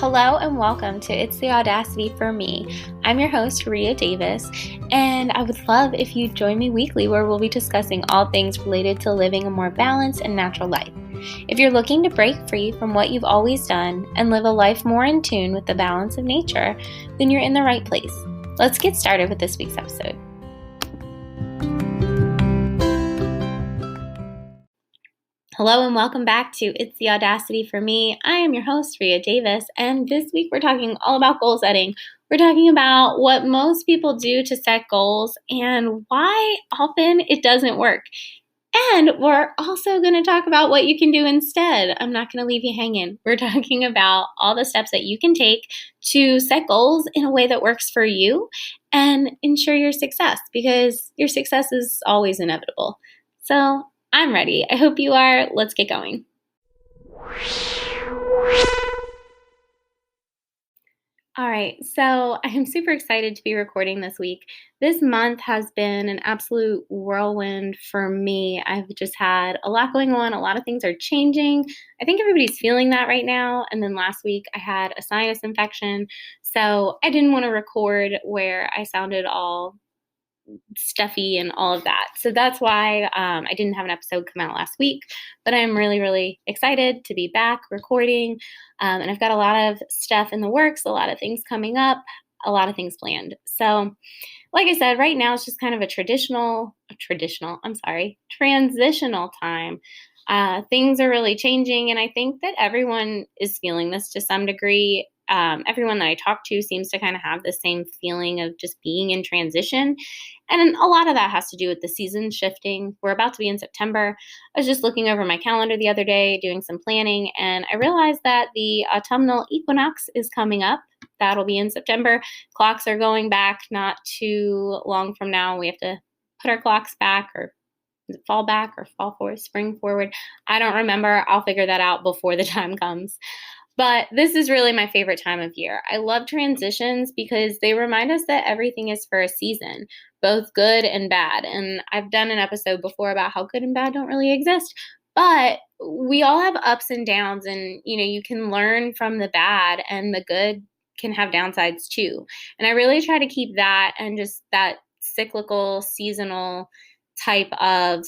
Hello and welcome to It's the Audacity for Me. I'm your host, Ria Davis, and I would love if you'd join me weekly where we'll be discussing all things related to living a more balanced and natural life. If you're looking to break free from what you've always done and live a life more in tune with the balance of nature, then you're in the right place. Let's get started with this week's episode. Hello and welcome back to It's the Audacity for Me. I am your host, Ria Davis, and this week we're talking all about goal setting. We're talking about what most people do to set goals and why often it doesn't work. And we're also going to talk about what you can do instead. I'm not going to leave you hanging. We're talking about all the steps that you can take to set goals in a way that works for you and ensure your success, because your success is always inevitable. So I'm ready. I hope you are. Let's get going. All right, so I am super excited to be recording this week. This month has been an absolute whirlwind for me. I've just had a lot going on. A lot of things are changing. I think everybody's feeling that right now. And then last week I had a sinus infection, so I didn't want to record where I sounded all stuffy and all of that. So that's why I didn't have an episode come out last week, but I'm really, really excited to be back recording. And I've got a lot of stuff in the works, a lot of things coming up, a lot of things planned. So like I said, right now it's just kind of a transitional time. Things are really changing, and I think that everyone is feeling this to some degree. Everyone that I talk to seems to kind of have the same feeling of just being in transition. And a lot of that has to do with the season shifting. We're about to be in September. I was just looking over my calendar the other day, doing some planning, and I realized that the autumnal equinox is coming up. That'll be in September. Clocks are going back not too long from now. We have to put our clocks back, or is it fall back or fall forward, spring forward? I don't remember. I'll figure that out before the time comes. But this is really my favorite time of year. I love transitions because they remind us that everything is for a season, both good and bad. And I've done an episode before about how good and bad don't really exist, but we all have ups and downs, and you can learn from the bad, and the good can have downsides too. And I really try to keep that and just that cyclical, seasonal type of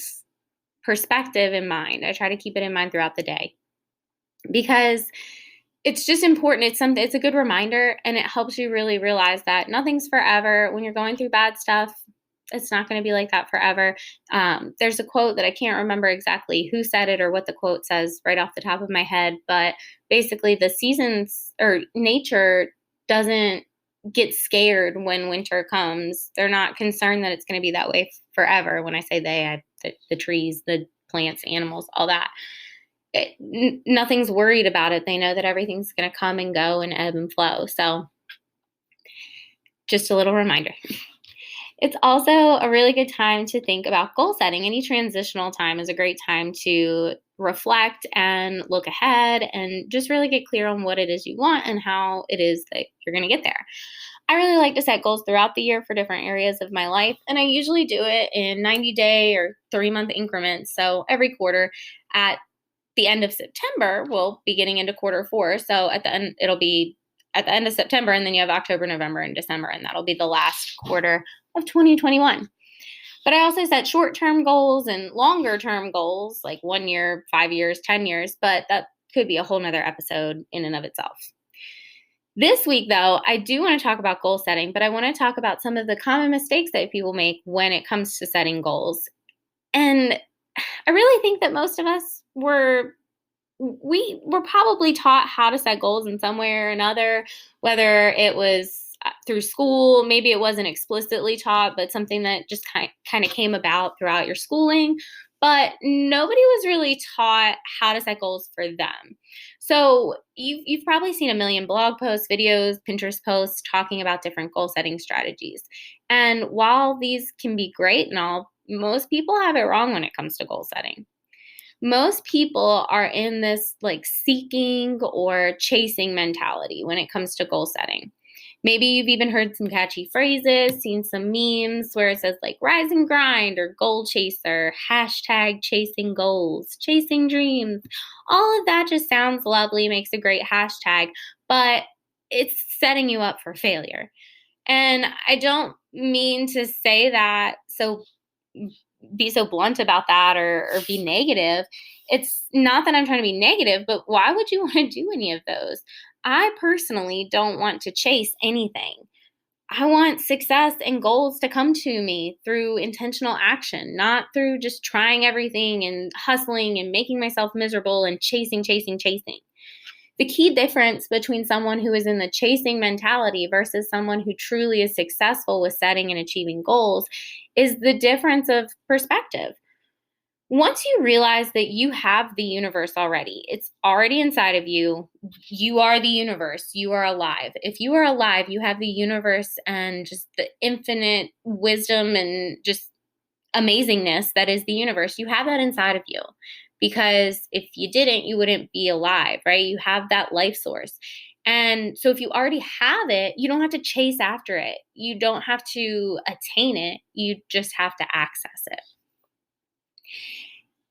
perspective in mind. I try to keep it in mind throughout the day because it's just important. It's a good reminder, and it helps you really realize that nothing's forever. When you're going through bad stuff, it's not going to be like that forever. There's a quote that I can't remember exactly who said it or what the quote says right off the top of my head, but basically the seasons or nature doesn't get scared when winter comes. They're not concerned that it's going to be that way forever. When I say they, the trees, the plants, animals, all that. Nothing's worried about it. They know that everything's going to come and go and ebb and flow. So just a little reminder. It's also a really good time to think about goal setting. Any transitional time is a great time to reflect and look ahead and just really get clear on what it is you want and how it is that you're going to get there. I really like to set goals throughout the year for different areas of my life, and I usually do it in 90-day or 3-month increments. So every quarter. At the end of September, we'll be getting into quarter 4. So at the end, it'll be at the end of September, and then you have October, November, and December, and that'll be the last quarter of 2021. But I also set short-term goals and longer-term goals, like 1 year, 5 years, 10 years, but that could be a whole nother episode in and of itself. This week, though, I do want to talk about goal setting, but I want to talk about some of the common mistakes that people make when it comes to setting goals. And I really think that most of us were probably taught how to set goals in some way or another, whether it was through school, maybe it wasn't explicitly taught, but something that just kind of came about throughout your schooling. But nobody was really taught how to set goals for them. So you've probably seen a million blog posts, videos, Pinterest posts talking about different goal setting strategies. And while these can be great and all, most people have it wrong when it comes to goal setting. Most people are in this seeking or chasing mentality when it comes to goal setting. Maybe you've even heard some catchy phrases, seen some memes where it says rise and grind or goal chaser, hashtag chasing goals, chasing dreams. All of that just sounds lovely, makes a great hashtag, but it's setting you up for failure. And I don't mean to say that so be so blunt about that or be negative. It's not that I'm trying to be negative, but why would you want to do any of those? I personally don't want to chase anything. I want success and goals to come to me through intentional action, not through just trying everything and hustling and making myself miserable and chasing, chasing, chasing. The key difference between someone who is in the chasing mentality versus someone who truly is successful with setting and achieving goals is the difference of perspective. Once you realize that you have the universe already, it's already inside of you. You are the universe. You are alive. If you are alive, you have the universe and just the infinite wisdom and just amazingness that is the universe. You have that inside of you. Because if you didn't, you wouldn't be alive, right? You have that life source. And so if you already have it, you don't have to chase after it. You don't have to attain it. You just have to access it.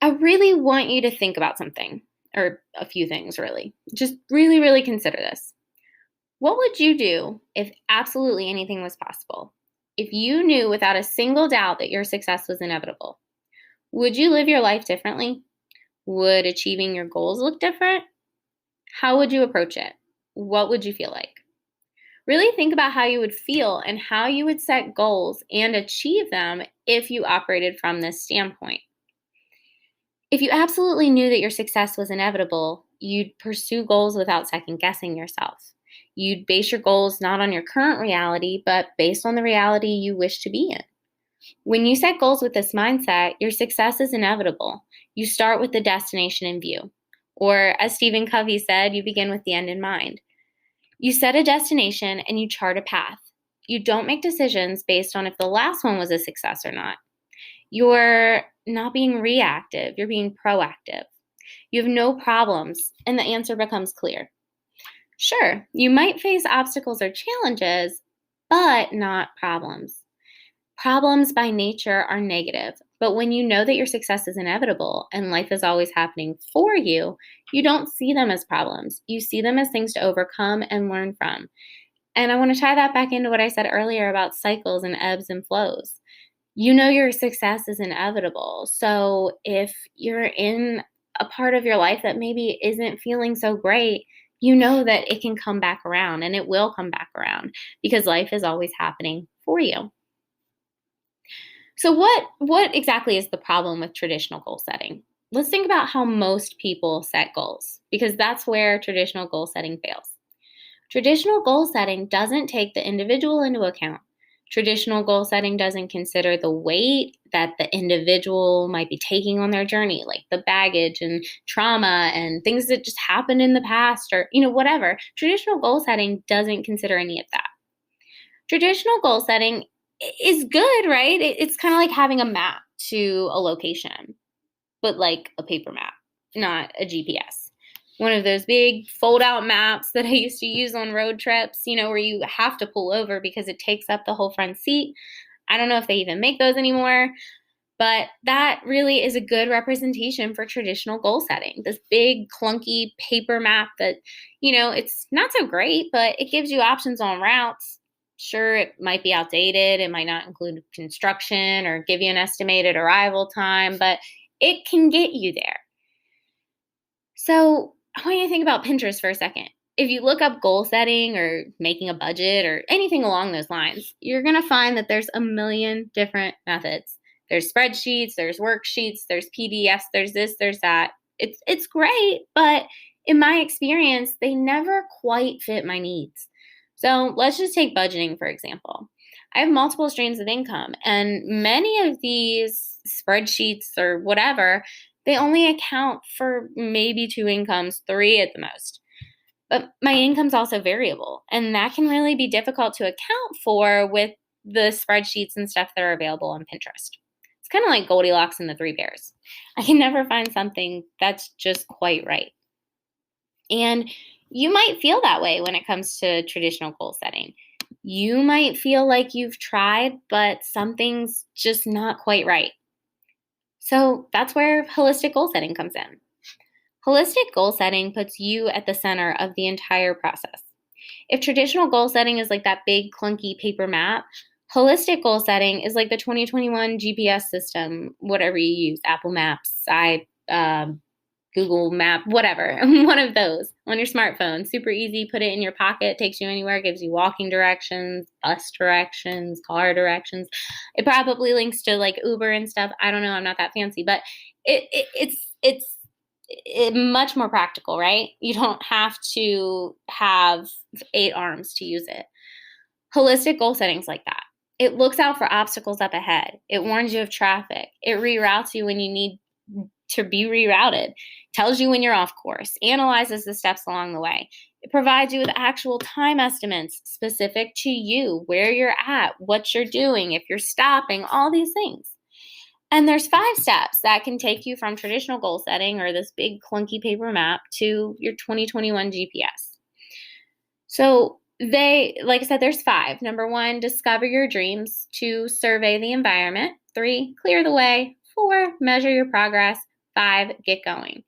I really want you to think about something, or a few things, really. Just really, really consider this. What would you do if absolutely anything was possible? If you knew without a single doubt that your success was inevitable, would you live your life differently? Would achieving your goals look different? How would you approach it? What would you feel like? Really think about how you would feel and how you would set goals and achieve them if you operated from this standpoint. If you absolutely knew that your success was inevitable, you'd pursue goals without second guessing yourself. You'd base your goals not on your current reality, but based on the reality you wish to be in. When you set goals with this mindset, your success is inevitable. You start with the destination in view. Or, as Stephen Covey said, you begin with the end in mind. You set a destination and you chart a path. You don't make decisions based on if the last one was a success or not. You're not being reactive, you're being proactive. You have no problems, and the answer becomes clear. Sure, you might face obstacles or challenges, but not problems. Problems by nature are negative, but when you know that your success is inevitable and life is always happening for you, you don't see them as problems. You see them as things to overcome and learn from. And I want to tie that back into what I said earlier about cycles and ebbs and flows. You know your success is inevitable. So if you're in a part of your life that maybe isn't feeling so great, you know that it can come back around, and it will come back around because life is always happening for you. So what exactly is the problem with traditional goal setting? Let's think about how most people set goals, because that's where traditional goal setting fails. Traditional goal setting doesn't take the individual into account. Traditional goal setting doesn't consider the weight that the individual might be taking on their journey, like the baggage and trauma and things that just happened in the past or, whatever. Traditional goal setting doesn't consider any of that. Traditional goal setting is good, right? It's kind of like having a map to a location, but like a paper map, not a GPS. One of those big fold-out maps that I used to use on road trips, where you have to pull over because it takes up the whole front seat. I don't know if they even make those anymore, but that really is a good representation for traditional goal setting. This big, clunky paper map that, it's not so great, but it gives you options on routes. Sure, it might be outdated. It might not include construction or give you an estimated arrival time, but it can get you there. So I want you to think about Pinterest for a second. If you look up goal setting or making a budget or anything along those lines, you're going to find that there's a million different methods. There's spreadsheets, there's worksheets, there's PDFs, there's this, there's that. It's great, but in my experience, they never quite fit my needs. So let's just take budgeting, for example. I have multiple streams of income, and many of these spreadsheets or whatever, they only account for maybe 2 incomes, 3 at the most. But my income's also variable, and that can really be difficult to account for with the spreadsheets and stuff that are available on Pinterest. It's kind of like Goldilocks and the 3 bears. I can never find something that's just quite right. And you might feel that way when it comes to traditional goal setting. You might feel like you've tried, but something's just not quite right. So that's where holistic goal setting comes in. Holistic goal setting puts you at the center of the entire process. If traditional goal setting is like that big clunky paper map, holistic goal setting is like the 2021 GPS system, whatever you use, Apple Maps, Google Map, whatever, one of those on your smartphone. Super easy. Put it in your pocket, takes you anywhere, gives you walking directions, bus directions, car directions. It probably links to like Uber and stuff. I don't know. I'm not that fancy, but it's much more practical, right? You don't have to have 8 arms to use it. Holistic goal settings like that. It looks out for obstacles up ahead. It warns you of traffic. It reroutes you when you need to be rerouted, tells you when you're off course, analyzes the steps along the way. It provides you with actual time estimates specific to you, where you're at, what you're doing, if you're stopping, all these things. And there's 5 steps that can take you from traditional goal setting or this big clunky paper map to your 2021 GPS. So like I said, there's 5. Number 1, discover your dreams. 2, survey the environment. 3, clear the way. 4, measure your progress. 5, get going.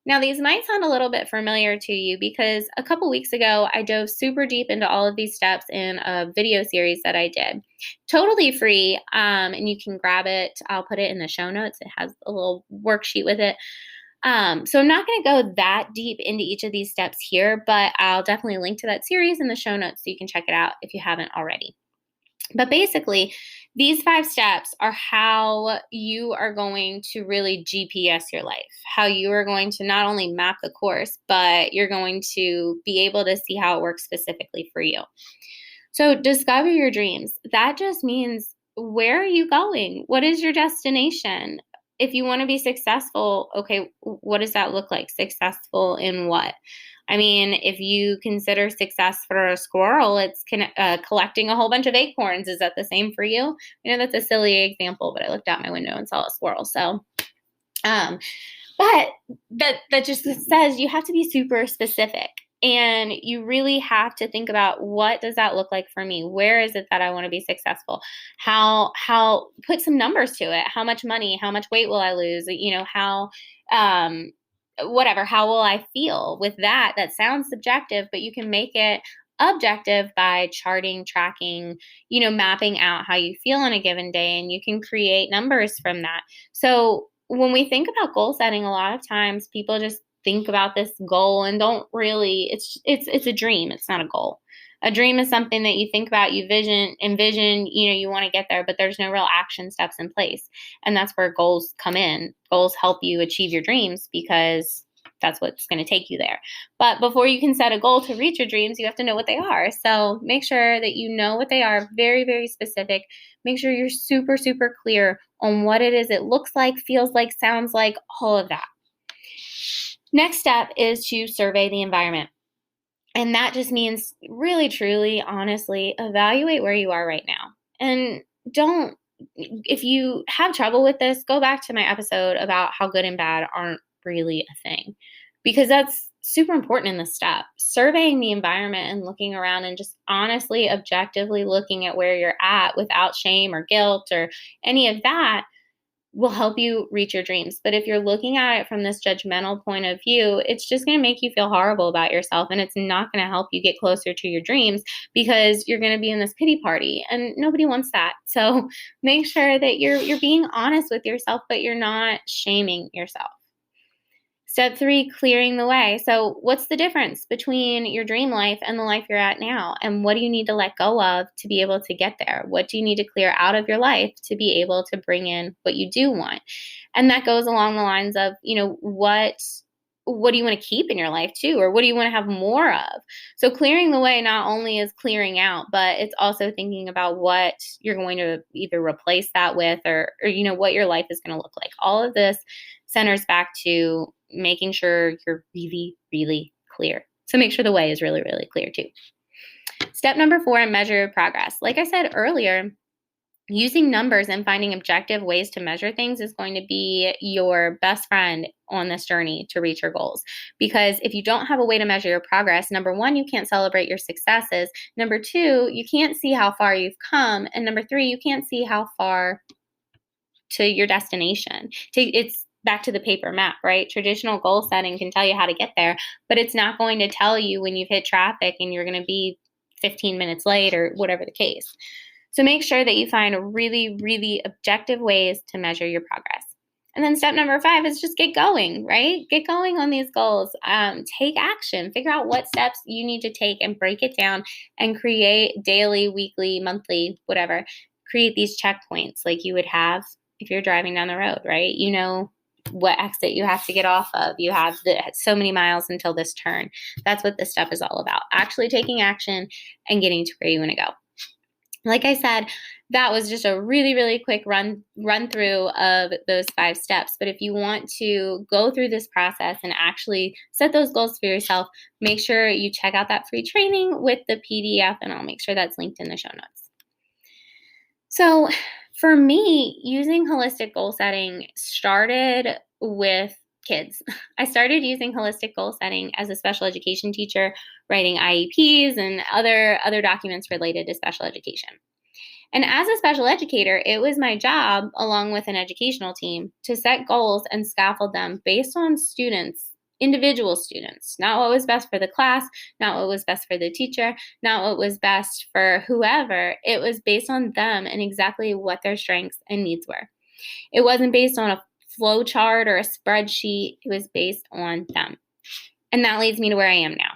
Now, these might sound a little bit familiar to you because a couple weeks ago, I dove super deep into all of these steps in a video series that I did. Totally free, and you can grab it. I'll put it in the show notes. It has a little worksheet with it. So I'm not going to go that deep into each of these steps here, but I'll definitely link to that series in the show notes so you can check it out if you haven't already. But basically, these 5 steps are how you are going to really GPS your life, how you are going to not only map the course, but you're going to be able to see how it works specifically for you. So discover your dreams. That just means, where are you going? What is your destination? If you want to be successful, okay, what does that look like? Successful in what? I mean, if you consider success for a squirrel, it's collecting a whole bunch of acorns. Is that the same for you? I know that's a silly example, but I looked out my window and saw a squirrel. So, but that just says you have to be super specific. And you really have to think about, what does that look like for me? Where is it that I want to be successful? How put some numbers to it. How much money, how much weight will I lose? Whatever, how will I feel with that? That sounds subjective, but you can make it objective by charting, tracking, mapping out how you feel on a given day, and you can create numbers from that. So when we think about goal setting, a lot of times people just think about this goal and don't really, it's a dream. It's not a goal. A dream is something that you think about, you envision, you want to get there, but there's no real action steps in place. And that's where goals come in. Goals help you achieve your dreams because that's what's going to take you there. But before you can set a goal to reach your dreams, you have to know what they are. So make sure that you know what they are, very, very specific. Make sure you're super, super clear on what it is it looks like, feels like, sounds like, all of that. Next step is to survey the environment. And that just means really, truly, honestly, evaluate where you are right now. And if you have trouble with this, go back to my episode about how good and bad aren't really a thing, because that's super important in this step. Surveying the environment and looking around and just honestly, objectively looking at where you're at without shame or guilt or any of that will help you reach your dreams. But if you're looking at it from this judgmental point of view, it's just going to make you feel horrible about yourself, and it's not going to help you get closer to your dreams, because you're going to be in this pity party, and nobody wants that. So make sure that you're being honest with yourself, but you're not shaming yourself. Step 3, clearing the way. So what's the difference between your dream life and the life you're at now? And what do you need to let go of to be able to get there? What do you need to clear out of your life to be able to bring in what you do want? And that goes along the lines of, what do you want to keep in your life too? Or what do you want to have more of? So clearing the way not only is clearing out, but it's also thinking about what you're going to either replace that with or what your life is going to look like. All of this centers back to making sure you're really, really clear. So make sure the way is really, really clear too. Step number 4, measure your progress. Like I said earlier, using numbers and finding objective ways to measure things is going to be your best friend on this journey to reach your goals. Because if you don't have a way to measure your progress, number 1, you can't celebrate your successes. Number 2, you can't see how far you've come. And number 3, you can't see how far to your destination. back to the paper map, right? Traditional goal setting can tell you how to get there, but it's not going to tell you when you've hit traffic and you're going to be 15 minutes late or whatever the case. So make sure that you find really, really objective ways to measure your progress. And then step number 5 is just get going, right? Get going on these goals. Take action. Figure out what steps you need to take and break it down and create daily, weekly, monthly, whatever. Create these checkpoints like you would have if you're driving down the road, right? You know what exit you have to get off of. You have so many miles until this turn. That's what this stuff is all about. Actually taking action and getting to where you want to go. Like I said, that was just a really, really quick run through of those 5 steps. But if you want to go through this process and actually set those goals for yourself, make sure you check out that free training with the PDF, and I'll make sure that's linked in the show notes. So for me, using holistic goal setting started with kids. I started using holistic goal setting as a special education teacher, writing IEPs and other documents related to special education. And as a special educator, it was my job, along with an educational team, to set goals and scaffold them based on students, individual students, not what was best for the class, not what was best for the teacher, not what was best for whoever. It was based on them and exactly what their strengths and needs were. It wasn't based on a flow chart or a spreadsheet. It was based on them. And that leads me to where I am now.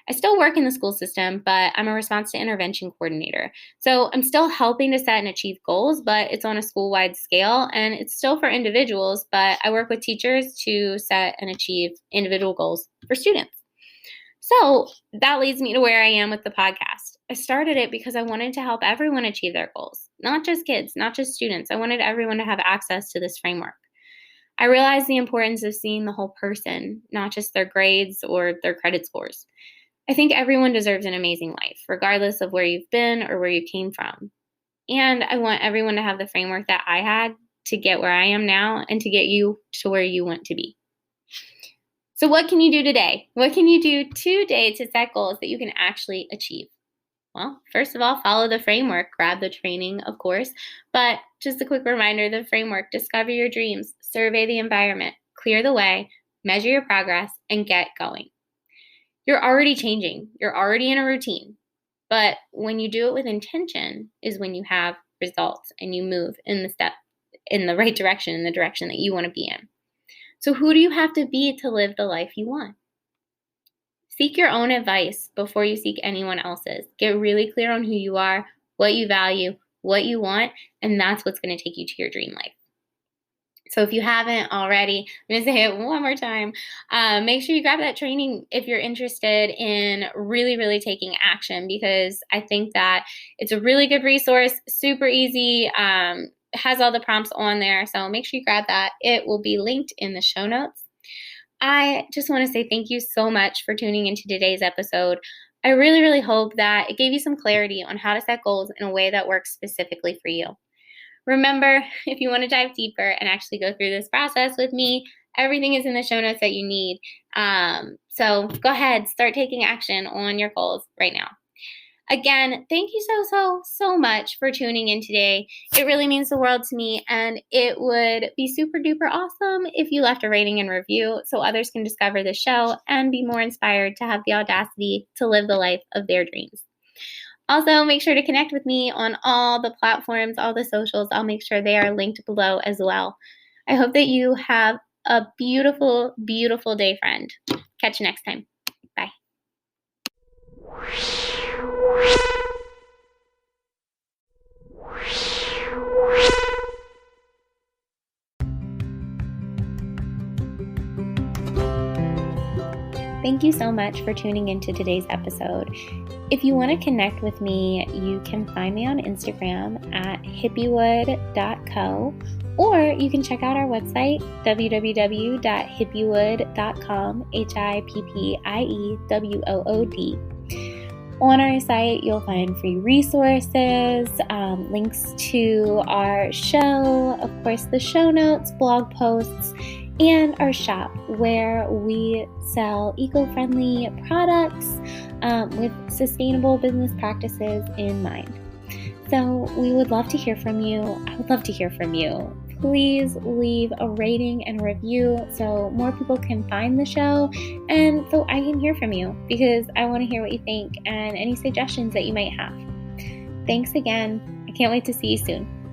I still work in the school system, but I'm a response to intervention coordinator. So I'm still helping to set and achieve goals, but it's on a school-wide scale, and it's still for individuals, but I work with teachers to set and achieve individual goals for students. So that leads me to where I am with the podcast. I started it because I wanted to help everyone achieve their goals, not just kids, not just students. I wanted everyone to have access to this framework. I realized the importance of seeing the whole person, not just their grades or their credit scores. I think everyone deserves an amazing life, regardless of where you've been or where you came from. And I want everyone to have the framework that I had to get where I am now and to get you to where you want to be. So what can you do today? What can you do today to set goals that you can actually achieve? Well, first of all, follow the framework, grab the training, of course, but just a quick reminder, the framework: discover your dreams, survey the environment, clear the way, measure your progress, and get going. You're already changing. You're already in a routine, but when you do it with intention is when you have results and you move in the right direction, in the direction that you want to be in. So who do you have to be to live the life you want? Seek your own advice before you seek anyone else's. Get really clear on who you are, what you value, what you want, and that's what's going to take you to your dream life. So if you haven't already, I'm going to say it one more time. Make sure you grab that training if you're interested in really, really taking action, because I think that it's a really good resource, super easy, has all the prompts on there. So make sure you grab that. It will be linked in the show notes. I just want to say thank you so much for tuning into today's episode. I really, really hope that it gave you some clarity on how to set goals in a way that works specifically for you. Remember, if you want to dive deeper and actually go through this process with me, everything is in the show notes that you need. So go ahead, start taking action on your goals right now. Again, thank you so much for tuning in today. It really means the world to me, and it would be super duper awesome if you left a rating and review so others can discover the show and be more inspired to have the audacity to live the life of their dreams. Also, make sure to connect with me on all the platforms, all the socials. I'll make sure they are linked below as well. I hope that you have a beautiful, beautiful day, friend. Catch you next time. Bye. Thank you so much for tuning into today's episode. If you want to connect with me, you can find me on Instagram at hippiewood.co, or you can check out our website, www.hippiewood.com, HIPPIEWOOD. On our site, you'll find free resources, links to our show, of course, the show notes, blog posts, and our shop where we sell eco-friendly products with sustainable business practices in mind. So we would love to hear from you. I would love to hear from you. please leave a rating and review so more people can find the show and so I can hear from you, because I want to hear what you think and any suggestions that you might have. Thanks again. I can't wait to see you soon.